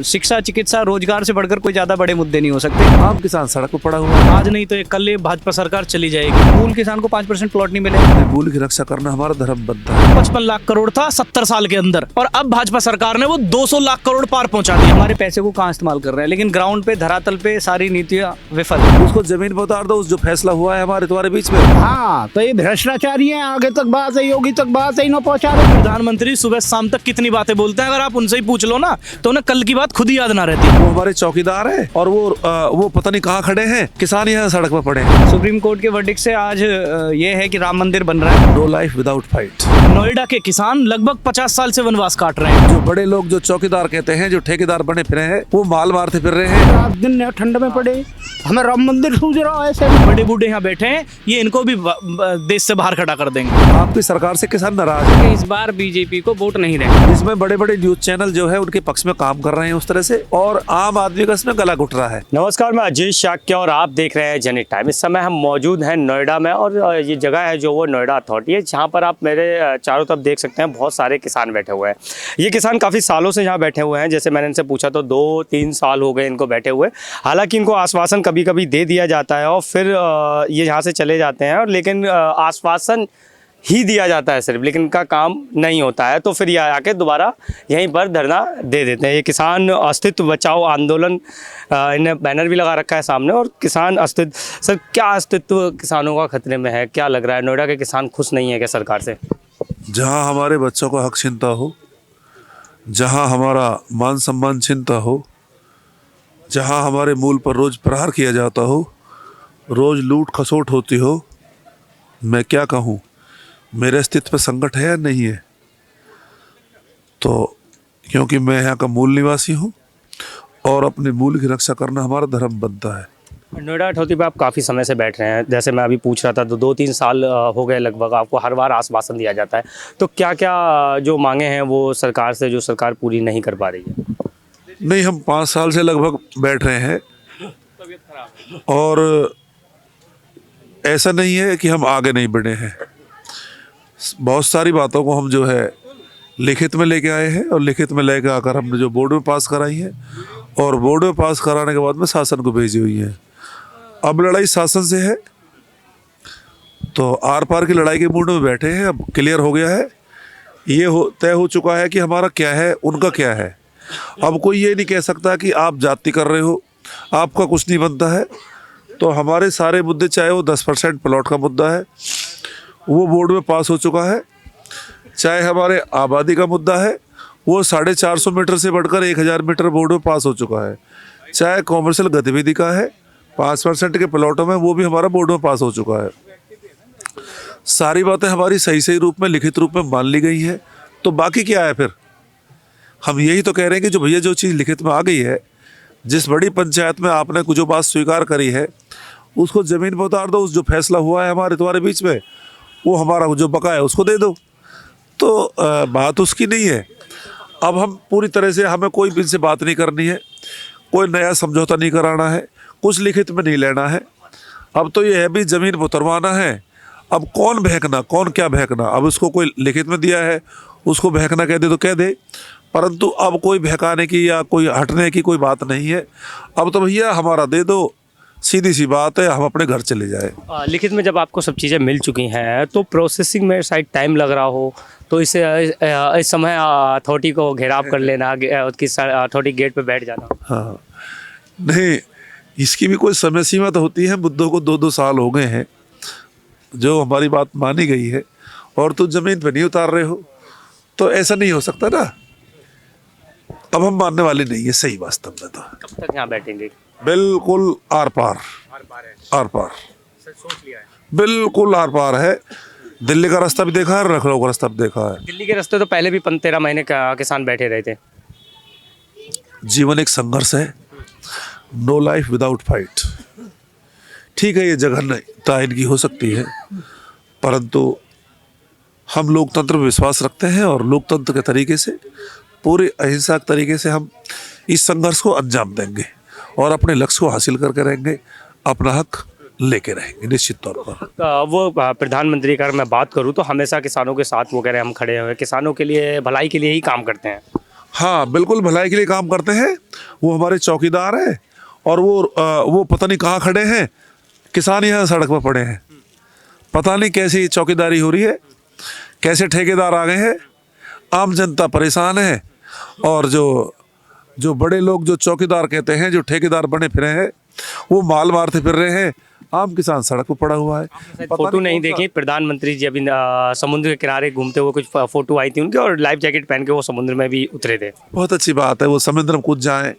शिक्षा, चिकित्सा, रोजगार से बढ़कर कोई ज्यादा बड़े मुद्दे नहीं हो सकते। आम किसान सड़क पर पड़ा हुआ है। आज नहीं तो कल ये भाजपा सरकार चली जाएगी। मूल किसान को 5% प्लॉट नहीं मिलेगा। मूल की रक्षा करना हमारा धर्म बनता है। 55 लाख करोड़ था 70 साल के अंदर, और अब भाजपा सरकार ने वो 200 लाख करोड़ पार पहुंचा दिया। हमारे पैसे को कहाँ इस्तेमाल कर रहे हैं, लेकिन ग्राउंड पे, धरातल पे सारी नीतियां विफल है। उसको जमीन पर उतार दो। उस जो फैसला हुआ है हमारे तुम्हारे बीच में, हाँ, तो ये भ्रष्टाचारी है। आगे तक बात है, योगी तक बात है, इन्हों पहुंचा रहे। प्रधानमंत्री सुबह शाम तक कितनी बातें बोलते हैं, अगर आप उनसे ही पूछ लो ना तो उन्हें कल की बात खुद ही याद ना रहती। वो हमारे चौकीदार है और वो पता नहीं कहाँ खड़े हैं। किसान यहाँ सड़क पर पड़े हैं। सुप्रीम कोर्ट के वर्डिक्ट से आज ये है कि राम मंदिर बन रहा है। No life without fight. Noida के किसान लगभग 50 साल से वनवास काट रहे हैं। जो बड़े लोग जो चौकीदार कहते हैं, जो ठेकेदार बने फिरे हैं, वो माल मारते फिर रहे हैं। रात दिन ठंड में पड़े, हमें राम मंदिर सूझ रहा है ऐसे। बड़े बूढ़े यहाँ बैठे हैं, ये इनको भी देश से बाहर खड़ा कर देंगे। आपकी सरकार से किसान नाराज है। इस बार बीजेपी को वोट नहीं देंगे। इसमें बड़े बड़े न्यूज चैनल जो है उनके पक्ष में काम कर रहे हैं उस तरह से, और आम आदमी का इसमें गला घुट रहा है। नमस्कार, मैं अजीत शाक्य और आप देख रहे हैं जेनिट टाइम। इस समय हम मौजूद हैं नोएडा में, और ये जगह है जो वो नोएडा अथॉरिटी है, जहाँ पर आप मेरे चारों तरफ देख सकते हैं बहुत सारे किसान बैठे हुए हैं। ये किसान काफ़ी सालों से यहाँ बैठे हुए हैं। जैसे मैंने इनसे पूछा तो 2-3 साल हो गए इनको बैठे हुए। हालांकि इनको आश्वासन कभी कभी दे दिया जाता है और फिर ये यहाँ से चले जाते हैं, और लेकिन आश्वासन ही दिया जाता है सिर्फ, लेकिन इनका काम नहीं होता है। तो फिर ये आके दोबारा यहीं पर धरना दे देते हैं। ये किसान अस्तित्व बचाओ आंदोलन, इन्हें बैनर भी लगा रखा है सामने, और किसान अस्तित्व। सर, क्या अस्तित्व किसानों का खतरे में है? क्या लग रहा है, नोएडा के किसान खुश नहीं है क्या सरकार से? जहाँ हमारे बच्चों का हक छीनता हो, जहाँ हमारा मान सम्मान छीनता हो, जहाँ हमारे मूल पर रोज प्रहार किया जाता हो, रोज लूट खसोट होती हो, मैं क्या कहूँ, मेरे अस्तित्व पर संकट है या नहीं है? तो क्योंकि मैं यहाँ का मूल निवासी हूँ और अपने मूल की रक्षा करना हमारा धर्म बनता है। नोएडा अथॉरिटी पे आप काफ़ी समय से बैठ रहे हैं। जैसे मैं अभी पूछ रहा था तो 2-3 साल हो गए लगभग। आपको हर बार आश्वासन दिया जाता है, तो क्या क्या जो मांगे हैं वो सरकार से, जो सरकार पूरी नहीं कर पा रही है? नहीं, हम 5 साल से लगभग बैठ रहे हैं, और ऐसा नहीं है कि हम आगे नहीं बढ़े हैं। बहुत सारी बातों को हम जो है लिखित में लेके आए हैं, और लिखित में लेके आकर हमने जो बोर्ड में पास कराई है, और बोर्ड में पास कराने के बाद में शासन को भेजी हुई है। अब लड़ाई शासन से है, तो आर पार की लड़ाई के मूड में बैठे हैं। अब क्लियर हो गया है, ये तय हो चुका है कि हमारा क्या है, उनका क्या है। अब कोई ये नहीं कह सकता कि आप जाति कर रहे हो, आपका कुछ नहीं बनता है। तो हमारे सारे मुद्दे, चाहे वो 10% प्लॉट का मुद्दा है, वो बोर्ड में पास हो चुका है। चाहे हमारे आबादी का मुद्दा है, वो 450 मीटर से बढ़कर 1000 मीटर बोर्ड में पास हो चुका है। चाहे कॉमर्शियल गतिविधि का है 5% के प्लॉटों में, वो भी हमारा बोर्ड में पास हो चुका है। सारी बातें हमारी सही सही रूप में, लिखित रूप में मान ली गई हैं। तो बाकी क्या है फिर? हम यही तो कह रहे हैं कि जो भैया जो चीज़ लिखित में आ गई है, जिस बड़ी पंचायत में आपने कुछ जो बात स्वीकार करी है, उसको ज़मीन पर उतार दो। उस जो फैसला हुआ है हमारे तुम्हारे बीच में, वो हमारा जो बकाया है उसको दे दो। तो बात उसकी नहीं है। अब हम पूरी तरह से, हमें कोई भी इनसे बात नहीं करनी है, कोई नया समझौता नहीं कराना है, कुछ लिखित में नहीं लेना है। अब तो ये है भी ज़मीन पर उतरवाना है। अब कौन बहकना, कौन क्या बहकना, अब उसको कोई लिखित में दिया है, उसको बहकना कह दे तो कह दे, परंतु अब कोई बहकाने की या कोई हटने की कोई बात नहीं है। अब तो भैया हमारा दे दो, सीधी सी बात है, हम अपने घर चले जाए। लिखित में जब आपको सब चीज़ें मिल चुकी हैं तो प्रोसेसिंग में शायद टाइम लग रहा हो, तो इस समय अथॉरिटी को घेराव कर लेना, उसकी अथॉरिटी गेट पे बैठ जाना। हाँ, नहीं, इसकी भी कोई समय सीमा तो होती है। मुद्दों को 2-2 साल हो गए हैं, जो हमारी बात मानी गई है, और तुम ज़मीन पर नहीं उतार रहे हो, तो ऐसा नहीं हो सकता ना। अब हम मानने वाले नहीं है, सही वास्तव में। तो कब तक यहाँ बैठेंगे? बिल्कुल आर पार, आर पार, बिल्कुल आर पार है। दिल्ली का रास्ता भी देखा है, लखनऊ का रास्ता भी देखा है। दिल्ली के रास्ते तो पहले भी 13 महीने का किसान बैठे रहे थे। जीवन एक संघर्ष है, नो लाइफ विदाउट फाइट। ठीक है, ये जघन्यता इनकी हो सकती है, परंतु हम लोकतंत्र में विश्वास रखते हैं, और लोकतंत्र के तरीके से, पूरे अहिंसा के तरीके से हम इस संघर्ष को अंजाम देंगे, और अपने लक्ष्य को हासिल करके रहेंगे, अपना हक लेके रहेंगे निश्चित तौर पर। वो प्रधानमंत्री का मैं बात करूं तो हमेशा किसानों के साथ वो कह रहे हैं हम खड़े हुए, किसानों के लिए, भलाई के लिए ही काम करते हैं। हाँ बिल्कुल भलाई के लिए काम करते हैं। वो हमारे चौकीदार हैं और वो पता नहीं कहाँ खड़े हैं, किसान यहाँ सड़क पर पड़े हैं। पता नहीं कैसी चौकीदारी हो रही है, कैसे ठेकेदार आ गए हैं, आम जनता परेशान है। और जो बड़े लोग जो चौकीदार कहते हैं, जो ठेकेदार बने फिरे हैं, वो माल मारते फिर रहे हैं। आम किसान सड़क पर पड़ा हुआ है। फोटो नहीं देखी, प्रधानमंत्री जी अभी समुद्र के किनारे घूमते हुए कुछ फोटो आई थी उनकी, और लाइफ जैकेट पहन के वो समुद्र में भी उतरे थे। बहुत अच्छी बात है, वो समुद्र में कूद जाएं।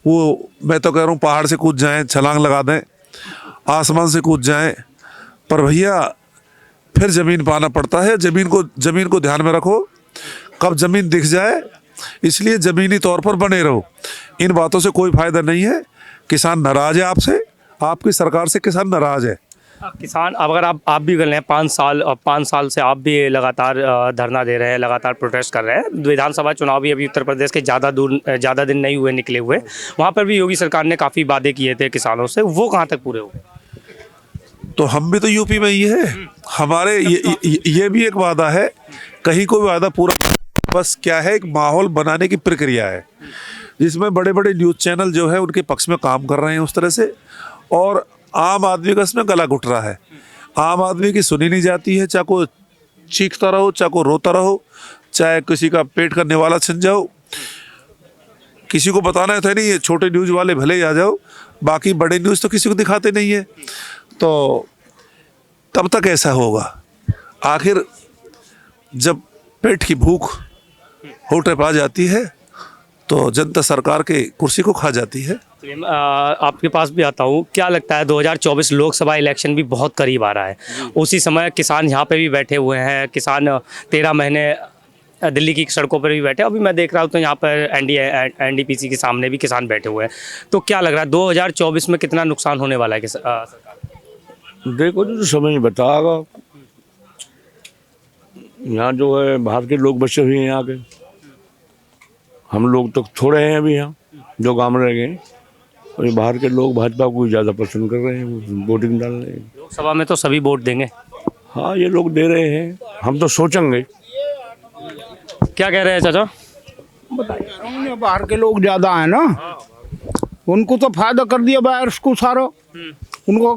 वो मैं तो कह रहा हूँ पहाड़ से कूद जाएं, छलांग लगा दें, आसमान से कूद जाएं। पर भैया फिर ज़मीन पाना पड़ता है। ज़मीन को ध्यान में रखो, कब ज़मीन दिख जाए, इसलिए ज़मीनी तौर पर बने रहो। इन बातों से कोई फ़ायदा नहीं है। किसान नाराज़ है आपसे, आपकी सरकार से किसान नाराज़ है। किसान अब अगर आप भी कर रहे हैं 5 साल से आप भी लगातार धरना दे रहे हैं, लगातार प्रोटेस्ट कर रहे हैं। विधानसभा चुनाव भी अभी उत्तर प्रदेश के ज़्यादा दिन नहीं हुए निकले हुए, वहाँ पर भी योगी सरकार ने काफ़ी वादे किए थे किसानों से, वो कहाँ तक पूरे हुए? तो हम भी तो यूपी में ही है। हमारे ये भी एक वादा है, कहीं कोई वादा पूरा, बस क्या है एक माहौल बनाने की प्रक्रिया है, जिसमें बड़े बड़े न्यूज़ चैनल जो है उनके पक्ष में काम कर रहे हैं उस तरह से, और आम आदमी का इसमें गला घुट रहा है। आम आदमी की सुनी नहीं जाती है, चाहे को चीखता रहो, चाहे को रोता रहो, चाहे किसी का पेट का निवाला छिन जाओ, किसी को बताना था नहीं। ये छोटे न्यूज़ वाले भले ही आ जाओ, बाकी बड़े न्यूज़ तो किसी को दिखाते नहीं है। तो तब तक ऐसा होगा, आखिर जब पेट की भूख होठे पा जाती है तो जनता सरकार के कुर्सी को खा जाती है। आपके पास भी आता हूँ, क्या लगता है 2024 लोकसभा इलेक्शन भी बहुत करीब आ रहा है, उसी समय किसान यहाँ पे भी बैठे हुए हैं, किसान 13 महीने दिल्ली की सड़कों पर भी बैठे। अभी मैं देख रहा हूँ तो यहाँ पर NDPC के सामने भी किसान बैठे हुए हैं। तो क्या लग रहा है 2024 में कितना नुकसान होने वाला है सरकार? देखो जो समय बताएगा। यहाँ जो है बाहर के लोग बचे हुए हैं, यहाँ के हम लोग तो थोड़े हैं अभी यहाँ जो गाँव में रह गए, और बाहर के लोग भाजपा को ज़्यादा पसंद कर रहे हैं, वोटिंग डाल रहे हैं। लोकसभा में तो सभी वोट देंगे। हाँ ये लोग दे रहे हैं, हम तो सोचेंगे। क्या कह रहे हैं चाचा? बताइए, बाहर के लोग ज़्यादा हैं ना, उनको तो फायदा कर दिया बाहर को सारा, उनको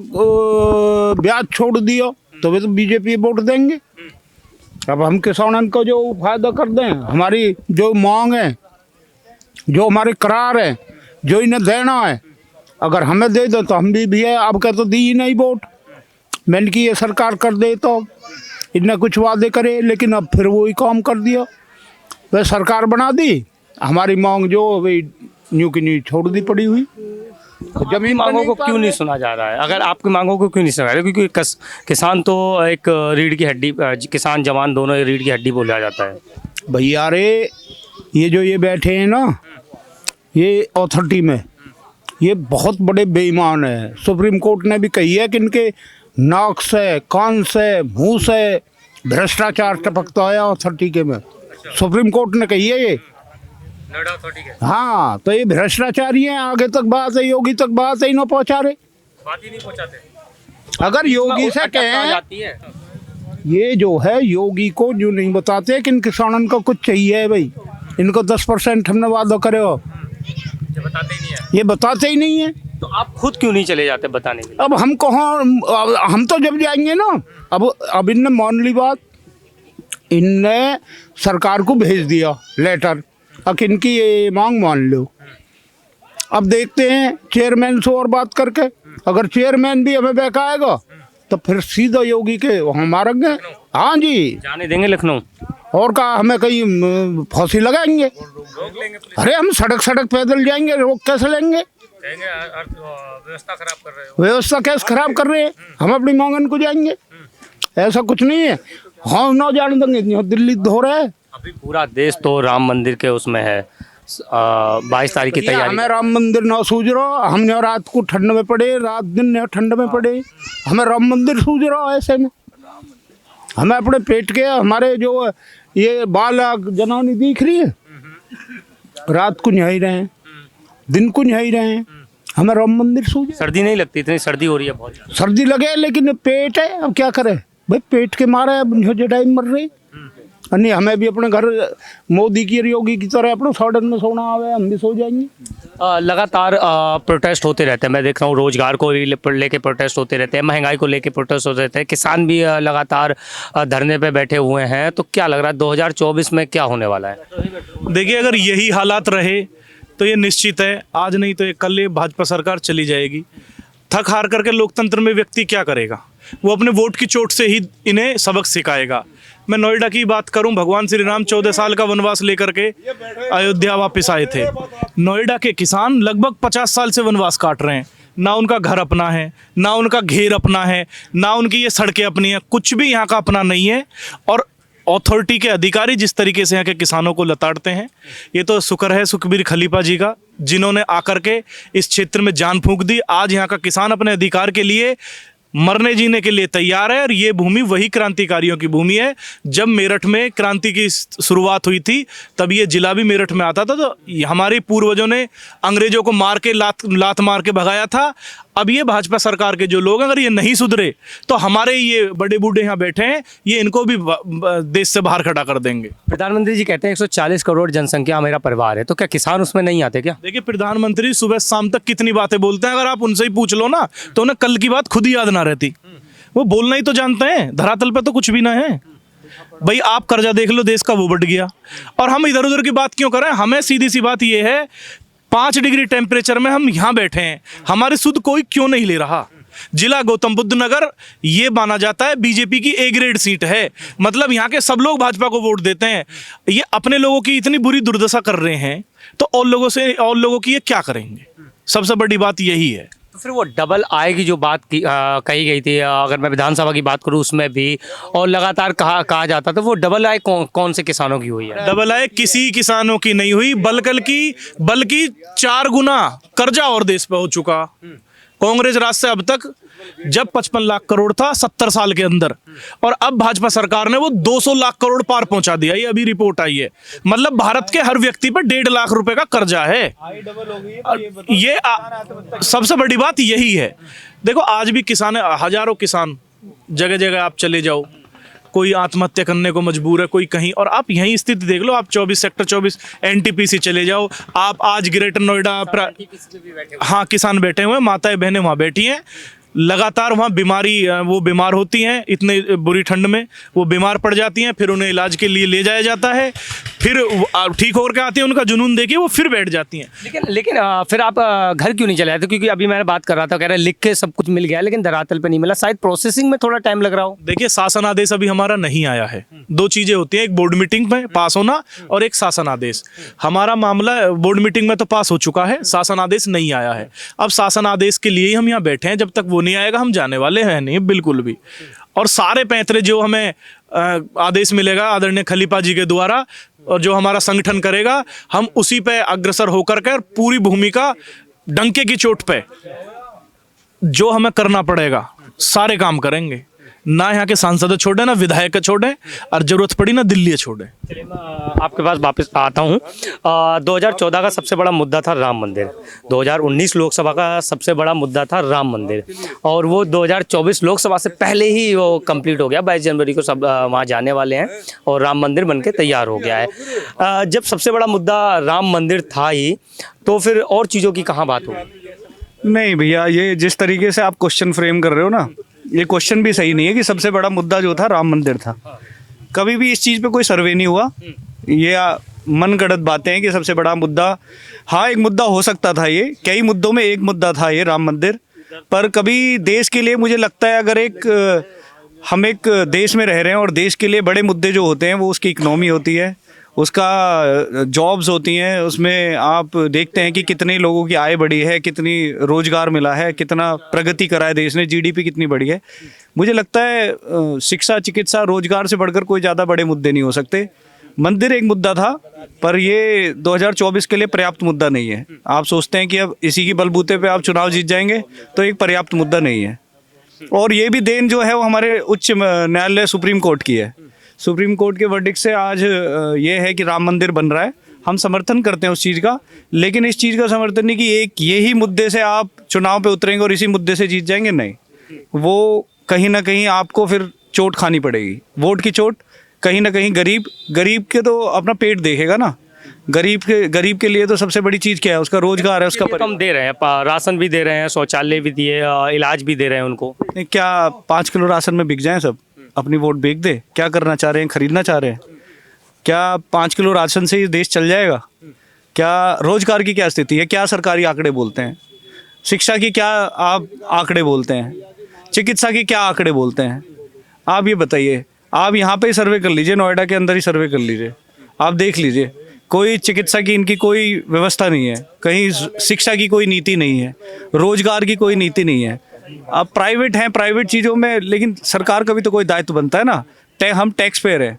ब्याज छोड़ दिया, तो वे तो बीजेपी वोट देंगे। अब हम किसानों को जो फायदा कर दें, हमारी जो मांग है, जो हमारे करार है, जो इन्हें देना है, अगर हमें दे दो तो हम भी है। अब क्या तो दी ही नहीं वोट, मैंने की ये सरकार कर दे तो इन्हें कुछ वादे करे, लेकिन अब फिर वही काम कर दिया। वह सरकार बना दी, हमारी मांग जो वही न्यू की न्यू छोड़ दी पड़ी हुई। जमीन मांगों को क्यों नहीं सुना जा रहा है? अगर आपकी मांगों को क्यों नहीं सुना जा रहा है? क्योंकि किसान तो एक रीढ़ की हड्डी, किसान जवान दोनों रीढ़ की हड्डी बोला जाता है। भैया रे, ये जो ये बैठे हैं ना, ये अथॉरिटी में, ये बहुत बड़े बेईमान है। सुप्रीम कोर्ट ने भी कही है कि इनके नाक से, कान से, मुंह से भ्रष्टाचार टपकता है अथॉरिटी के में। सुप्रीम कोर्ट ने कही है ये। हाँ, तो ये भ्रष्टाचारी हैं। आगे तक बात है, योगी तक बात है, इन्हों पहुंचा रहे, बात ही नहीं पहुंचाते। अगर योगी से कहें, ये जो है योगी को जो नहीं बताते कि इन किसानों को कुछ चाहिए है भाई, इनको 10% हमने वादा करे हो, ये बताते ही नहीं है। ये बताते ही नहीं है। तो आप खुद क्यों नहीं चले जाते बताने के लिए? अब हम कहाँ, हम तो जब जाएंगे ना, अब इनने मान ली बात, इनने सरकार को भेज दिया लेटर, अब इनकी ये मांग मान लो। अब देखते हैं चेयरमैन से और बात करके, अगर चेयरमैन भी हमें बहकाएगा तो फिर सीधा योगी के वहाँ मारेंगे। हाँ जी, जाने देंगे लखनऊ? और कहा हमें कहीं फांसी लगाएंगे? अरे हम सड़क पैदल जाएंगे, रोक कैसे लेंगे? व्यवस्था खराब कर रहे हो। व्यवस्था कैसे खराब कर रहे हैं? हम अपनी मांगन को जाएंगे, ऐसा कुछ नहीं है। हाँ ना जाने देंगे, दिल्ली धो रहे हैं। अभी पूरा देश तो राम मंदिर के उसमें है, 22 तारीख की तैयारी। हमें राम मंदिर ना सूझ रहा, हमने रात को ठंड में पड़े, रात दिन ठंड में पड़े, हमें राम मंदिर सूझ रहा। ऐसे में हमें अपने पेट के, हमारे जो ये बालक जनानी दिख रही है, रात को नहीं रहे हैं, दिन को नहीं रहे हैं, हमें राम मंदिर सूझे। सर्दी नहीं लगती? इतनी सर्दी हो रही है बहुत। सर्दी लगे लेकिन पेट है, अब क्या करें भाई, पेट के मारे अब टाइम मर रही। नहीं हमें भी अपने घर मोदी की और योगी की तरह अपने सॉर्डन में सोना आवे, हम भी सो जाएंगे। लगातार प्रोटेस्ट होते रहते हैं, मैं देख रहा हूँ रोजगार को लेके प्रोटेस्ट होते रहते हैं, महंगाई को लेके प्रोटेस्ट होते रहते हैं, किसान भी लगातार धरने पे बैठे हुए हैं। तो क्या लग रहा है 2024 में क्या होने वाला है? देखिए, अगर यही हालात रहे तो ये निश्चित है आज नहीं तो कल ये भाजपा सरकार चली जाएगी। थक हार करके लोकतंत्र में व्यक्ति क्या करेगा? वो अपने वोट की चोट से ही इन्हें सबक सिखाएगा। मैं नोएडा की बात करूं, भगवान श्री राम 14 साल का वनवास लेकर के अयोध्या वापस आए थे। नोएडा के किसान लगभग 50 साल से वनवास काट रहे हैं। ना उनका घर अपना है, ना उनका घेर अपना है, ना उनकी ये सड़कें अपनी हैं, कुछ भी यहाँ का अपना नहीं है। और अथॉरिटी के अधिकारी जिस तरीके से यहाँ के किसानों को लताड़ते हैं, ये तो शुक्र है सुखबीर खलीफा जी का, जिन्होंने आकर के इस क्षेत्र में जान फूंक दी। आज यहाँ का किसान अपने अधिकार के लिए मरने जीने के लिए तैयार है। और ये भूमि वही क्रांतिकारियों की भूमि है। जब मेरठ में क्रांति की शुरुआत हुई थी तब ये जिला भी मेरठ में आता था। तो हमारे पूर्वजों ने अंग्रेजों को मार के लात मार के भगाया था। अब ये भाजपा सरकार के जो लोग अगर ये नहीं सुधरे तो हमारे ये बड़े बूढ़े यहाँ बैठे हैं, ये इनको भी देश से बाहर खड़ा कर देंगे। प्रधानमंत्री जी कहते हैं 140 करोड़ जनसंख्या मेरा परिवार है, तो क्या किसान उसमें नहीं आते क्या? देखिए, प्रधानमंत्री सुबह शाम तक कितनी बातें बोलते हैं, अगर आप उनसे ही पूछ लो ना तो उन्हें कल की बात खुद ही याद ना रहती। वो बोलना ही तो जानते हैं, धरातल पे तो कुछ भी ना है। भाई आप कर्जा देख लो, देश का वो बढ़ गया और हम इधर उधर की बात क्यों करें? हमें सीधी सी बात ये है, 5 डिग्री टेम्परेचर में हम यहाँ बैठे हैं, हमारी सुध कोई क्यों नहीं ले रहा? जिला गौतम बुद्ध नगर ये माना जाता है बीजेपी की A ग्रेड सीट है, मतलब यहाँ के सब लोग भाजपा को वोट देते हैं। ये अपने लोगों की इतनी बुरी दुर्दशा कर रहे हैं तो और लोगों की ये क्या करेंगे? सबसे बड़ी बात यही है। तो फिर वो डबल आय की जो बात कही गई थी, अगर मैं विधानसभा की बात करूं उसमें भी, और लगातार कहा जाता था, वो डबल आय कौन से किसानों की हुई है? डबल आय किसी किसानों की नहीं हुई, बल्कि 4 गुना कर्जा और देश पे हो चुका। कांग्रेस राज से अब तक जब 55 लाख करोड़ था 70 साल के अंदर, और अब भाजपा सरकार ने वो 200 लाख करोड़ पार पहुंचा दिया। ये अभी रिपोर्ट आई है, मतलब भारत के हर व्यक्ति पर 1.5 लाख रुपए का कर्जा है। ये सबसे बड़ी बात यही है। देखो, आज भी किसान, हजारों किसान जगह जगह आप चले जाओ, कोई आत्महत्या करने को मजबूर है, कोई कहीं। और आप यही स्थिति देख लो, आप 24 सेक्टर 24 NTPC चले जाओ, आप आज ग्रेटर नोएडा, हाँ किसान बैठे हुए हैं, माताएं बहनें वहाँ बैठी हैं, लगातार वहाँ वो बीमार होती हैं, इतने बुरी ठंड में वो बीमार पड़ जाती हैं, फिर उन्हें इलाज के लिए ले जाया जाता है, फिर ठीक होकर के आती हैं, उनका जुनून देखिए वो फिर बैठ जाती हैं। लेकिन फिर आप घर क्यों नहीं चले आते? क्योंकि अभी मैंने बात कर रहा था, कह रहे लिख के सब कुछ मिल गया लेकिन धरातल पे नहीं मिला, शायद प्रोसेसिंग में थोड़ा टाइम लग रहा हो। देखिए, शासन आदेश अभी हमारा नहीं आया है। 2 चीजें होती हैं, एक बोर्ड मीटिंग में पास होना और एक शासन आदेश। हमारा मामला बोर्ड मीटिंग में तो पास हो चुका है, शासन आदेश नहीं आया है। अब शासन आदेश के लिए ही हम यहाँ बैठे हैं, जब तक वो नहीं आएगा हम जाने वाले हैं नहीं बिल्कुल भी। और सारे पैंतरे जो हमें आदेश मिलेगा आदरणीय खलीफा जी के द्वारा और जो हमारा संगठन करेगा, हम उसी पे अग्रसर होकर के पूरी भूमिका डंके की चोट पे जो हमें करना पड़ेगा सारे काम करेंगे। ना यहाँ के सांसद छोड़े, ना विधायक छोड़े, और जरूरत पड़ी ना दिल्ली छोड़े। चलिए, मैं आपके पास वापस आता हूँ। 2014 का सबसे बड़ा मुद्दा था राम मंदिर, 2019 लोकसभा का सबसे बड़ा मुद्दा था राम मंदिर, और वो 2024 लोकसभा से पहले ही वो कंप्लीट हो गया। 22 जनवरी को सब वहाँ जाने वाले हैं और राम मंदिर बनके तैयार हो गया है। जब सबसे बड़ा मुद्दा राम मंदिर था ही, तो फिर और चीज़ों की कहाँ बात होगी? नहीं भैया, ये जिस तरीके से आप क्वेश्चन फ्रेम कर रहे हो ना, ये क्वेश्चन भी सही नहीं है कि सबसे बड़ा मुद्दा जो था राम मंदिर था। कभी भी इस चीज़ पे कोई सर्वे नहीं हुआ। ये मनगढ़ंत बातें हैं कि सबसे बड़ा मुद्दा, हाँ एक मुद्दा हो सकता था, ये कई मुद्दों में एक मुद्दा था ये राम मंदिर। पर कभी देश के लिए मुझे लगता है अगर हम एक देश में रह रहे हैं और देश के लिए बड़े मुद्दे जो होते हैं वो उसकी इकनॉमी होती है, उसका जॉब्स होती हैं, उसमें आप देखते हैं कि कितने लोगों की आय बढ़ी है, कितनी रोजगार मिला है, कितना प्रगति करा है देश ने, GDP कितनी बढ़ी है। मुझे लगता है शिक्षा, चिकित्सा, रोजगार से बढ़कर कोई ज़्यादा बड़े मुद्दे नहीं हो सकते। मंदिर एक मुद्दा था, पर ये 2024 के लिए पर्याप्त मुद्दा नहीं है। आप सोचते हैं कि अब इसी की बलबूते पे आप चुनाव जीत जाएंगे, तो एक पर्याप्त मुद्दा नहीं है। और ये भी देन जो है वो हमारे उच्च न्यायालय सुप्रीम कोर्ट की है। सुप्रीम कोर्ट के वर्डिक्ट से आज ये है कि राम मंदिर बन रहा है। हम समर्थन करते हैं उस चीज़ का, लेकिन इस चीज़ का समर्थन नहीं कि एक यही मुद्दे से आप चुनाव पे उतरेंगे और इसी मुद्दे से जीत जाएंगे। नहीं, वो कहीं ना कहीं आपको फिर चोट खानी पड़ेगी, वोट की चोट। कहीं ना कहीं गरीब के तो अपना पेट देखेगा ना। गरीब के लिए तो सबसे बड़ी चीज़ क्या है, उसका रोजगार है, उसका ये तो हम दे रहे हैं, राशन भी दे रहे हैं, शौचालय भी दिए, इलाज भी दे रहे हैं उनको। क्या 5 किलो राशन में बिक जाएं सब? अपनी वोट बेच दे? क्या करना चाह रहे हैं? खरीदना चाह रहे हैं? क्या 5 किलो राशन से ये देश चल जाएगा? क्या रोजगार की क्या स्थिति है? क्या सरकारी आंकड़े बोलते हैं? शिक्षा की क्या आप आंकड़े बोलते हैं? चिकित्सा की क्या आंकड़े बोलते हैं? आप ये बताइए। आप यहाँ पे ही सर्वे कर लीजिए, नोएडा के अंदर ही सर्वे कर लीजिए, आप देख लीजिए। कोई चिकित्सा की इनकी कोई व्यवस्था नहीं है, कहीं शिक्षा की कोई नीति नहीं है, रोजगार की कोई नीति नहीं है। अब प्राइवेट हैं, प्राइवेट चीज़ों में, लेकिन सरकार का भी तो कोई दायित्व बनता है ना। हम टैक्स पेयर हैं,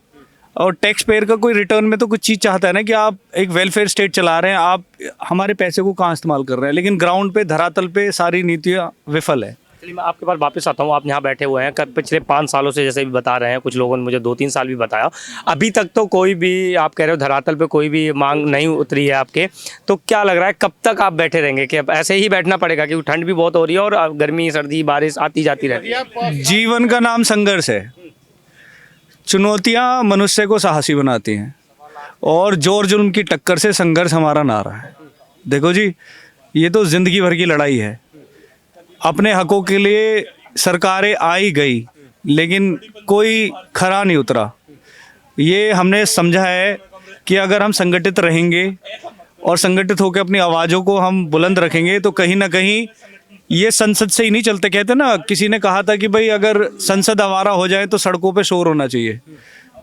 और टैक्स पेयर का कोई रिटर्न में तो कुछ चीज़ चाहता है ना कि आप एक वेलफेयर स्टेट चला रहे हैं, आप हमारे पैसे को कहाँ इस्तेमाल कर रहे हैं। लेकिन ग्राउंड पे, धरातल पे सारी नीतियाँ विफल है। चलिए मैं आपके पास वापस आता हूँ। आप यहाँ बैठे हुए हैं, पिछले 5 सालों से जैसे भी बता रहे हैं, कुछ लोगों ने मुझे 2-3 साल भी बताया, अभी तक तो कोई भी, आप कह रहे हो धरातल पे कोई भी मांग नहीं उतरी है आपके, तो क्या लग रहा है कब तक आप बैठे रहेंगे? कि अब ऐसे ही बैठना पड़ेगा क्योंकि ठंड भी बहुत हो रही है और गर्मी, सर्दी, बारिश आती जाती रहती है। जीवन का नाम संघर्ष है। चुनौतियाँ मनुष्य को साहसी बनाती हैं, और जोर जुल्म की टक्कर से संघर्ष हमारा नारा है। देखो जी, ये तो जिंदगी भर की लड़ाई है। अपने हकों के लिए सरकारें आई गई, लेकिन कोई खरा नहीं उतरा। ये हमने समझा है कि अगर हम संगठित रहेंगे और संगठित होकर अपनी आवाज़ों को हम बुलंद रखेंगे तो कहीं ना कहीं ये संसद से ही नहीं चलते। कहते ना, किसी ने कहा था कि भाई अगर संसद आवारा हो जाए तो सड़कों पे शोर होना चाहिए।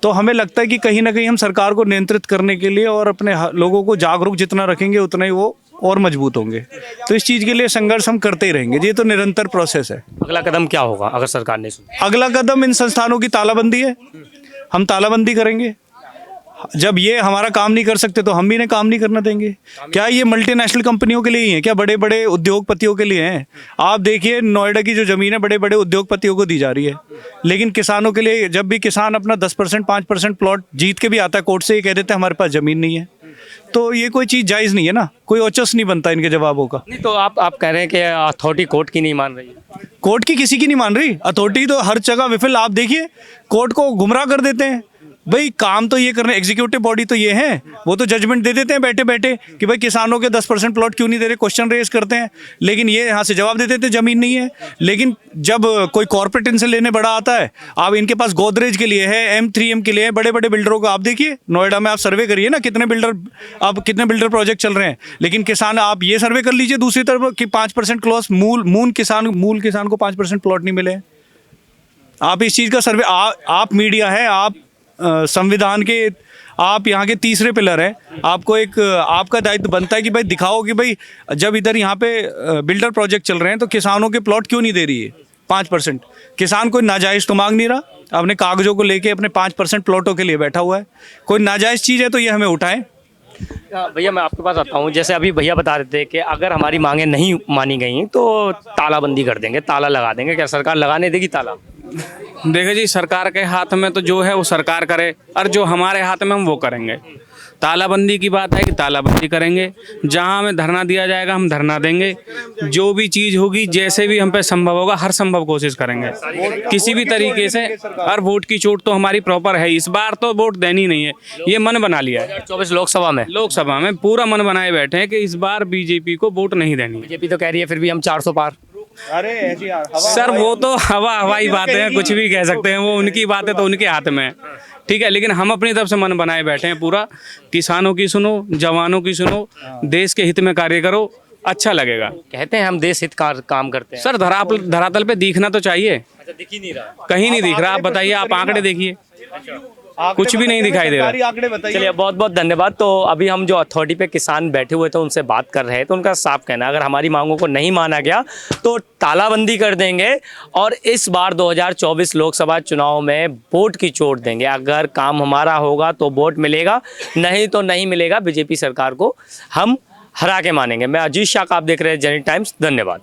तो हमें लगता है कि कहीं ना कहीं हम सरकार को नियंत्रित करने के लिए और अपने लोगों को जागरूक जितना रखेंगे उतना ही वो और मजबूत होंगे। तो इस चीज़ के लिए संघर्ष हम करते ही रहेंगे। ये तो निरंतर प्रोसेस है। अगला कदम क्या होगा अगर सरकार ने सुना? अगला कदम इन संस्थानों की तालाबंदी है। हम तालाबंदी करेंगे। जब ये हमारा काम नहीं कर सकते तो हम भी इन्हें काम नहीं करना देंगे। क्या ये मल्टीनेशनल कंपनियों के लिए ही है? क्या बड़े बड़े उद्योगपतियों के लिए हैं? आप देखिए, नोएडा की जो ज़मीन है बड़े बड़े उद्योगपतियों को दी जा रही है, लेकिन किसानों के लिए, जब भी किसान अपना 10% 5% प्लॉट जीत के भी आता है कोर्ट से, ये कह देते हैं हमारे पास ज़मीन नहीं है। तो ये कोई चीज़ जायज़ नहीं है ना, कोई औचस नहीं बनता इनके जवाबों का। नहीं तो आप कह रहे हैं कि अथॉरिटी कोर्ट की नहीं मान रही है? कोर्ट की किसी की नहीं मान रही। अथॉरिटी तो हर जगह विफल। आप देखिए, कोर्ट को गुमराह कर देते हैं। भाई काम तो ये करने, एग्जीक्यूटिव बॉडी तो ये है, वो तो जजमेंट दे देते हैं बैठे बैठे कि भाई किसानों के 10% प्लॉट क्यों नहीं दे रहे, क्वेश्चन रेज करते हैं, लेकिन ये यहाँ से जवाब दे देते हैं ज़मीन नहीं है। लेकिन जब कोई कॉर्पोरेट इनसे लेने बड़ा आता है, आप इनके पास गोदरेज के लिए है, M3M के लिए है, बड़े बड़े बिल्डरों को आप देखिए, नोएडा में आप सर्वे करिए ना, कितने बिल्डर प्रोजेक्ट चल रहे हैं। लेकिन किसान, आप ये सर्वे कर लीजिए दूसरी तरफ कि 5% क्लॉस मूल किसान को 5% प्लॉट नहीं मिले। आप इस चीज़ का सर्वे, आप मीडिया है, आप संविधान के, आप यहाँ के तीसरे पिलर हैं। आपको एक आपका दायित्व बनता है कि भाई दिखाओ कि भाई जब इधर यहाँ पे बिल्डर प्रोजेक्ट चल रहे हैं तो किसानों के प्लॉट क्यों नहीं दे रही है 5%? किसान कोई नाजायज़ तो मांग नहीं रहा, अपने कागजों को लेके अपने 5% प्लॉटों के लिए बैठा हुआ है। कोई नाजायज़ चीज़ है तो ये हमें उठाएं। भैया मैं आपके पास आता हूँ। जैसे अभी भैया बता रहे थे कि अगर हमारी मांगें नहीं मानी गई तो तालाबंदी कर देंगे, ताला लगा देंगे। क्या सरकार लगाने देगी ताला? देखिए जी, सरकार के हाथ में तो जो है वो सरकार करे, और जो हमारे हाथ में हम वो करेंगे। तालाबंदी की बात है कि तालाबंदी करेंगे, जहां हमें धरना दिया जाएगा हम धरना देंगे। जो भी चीज़ होगी, जैसे भी हम पे संभव होगा, हर संभव कोशिश करेंगे किसी भी तरीके से। और वोट की चोट तो हमारी प्रॉपर है, इस बार तो वोट देनी नहीं है, ये मन बना लिया है। 24 लोकसभा में पूरा मन बनाए बैठे हैं कि इस बार बीजेपी को वोट नहीं देनी। बीजेपी तो कह रही है फिर भी हम 400 पार। अरे ऐसी सर वो तो हवाई बातें हैं, कुछ भी कह सकते हैं, वो उनकी बातें तो उनके हाथ में है, ठीक है। लेकिन हम अपनी तरफ से मन बनाए बैठे हैं पूरा। किसानों की सुनो, जवानों की सुनो, देश के हित में कार्य करो, अच्छा लगेगा। कहते हैं हम देश हित का काम करते हैं। सर धरातल पे दिखना तो चाहिए। अच्छा, दिख ही नहीं रहा, कहीं नहीं दिख रहा। आप बताइए, आप आंकड़े देखिए, कुछ भी नहीं दिखाई दे रहा। चलिए, बहुत बहुत धन्यवाद। तो अभी हम जो अथॉरिटी पे किसान बैठे हुए थे उनसे बात कर रहे हैं, तो उनका साफ कहना, अगर हमारी मांगों को नहीं माना गया तो तालाबंदी कर देंगे और इस बार 2024 लोकसभा चुनाव में वोट की चोट देंगे। अगर काम हमारा होगा तो वोट मिलेगा, नहीं तो नहीं मिलेगा। बीजेपी सरकार को हम हरा के मानेंगे। मैं अजीत शाह, आप देख रहे हैं जनहित टाइम्स। धन्यवाद।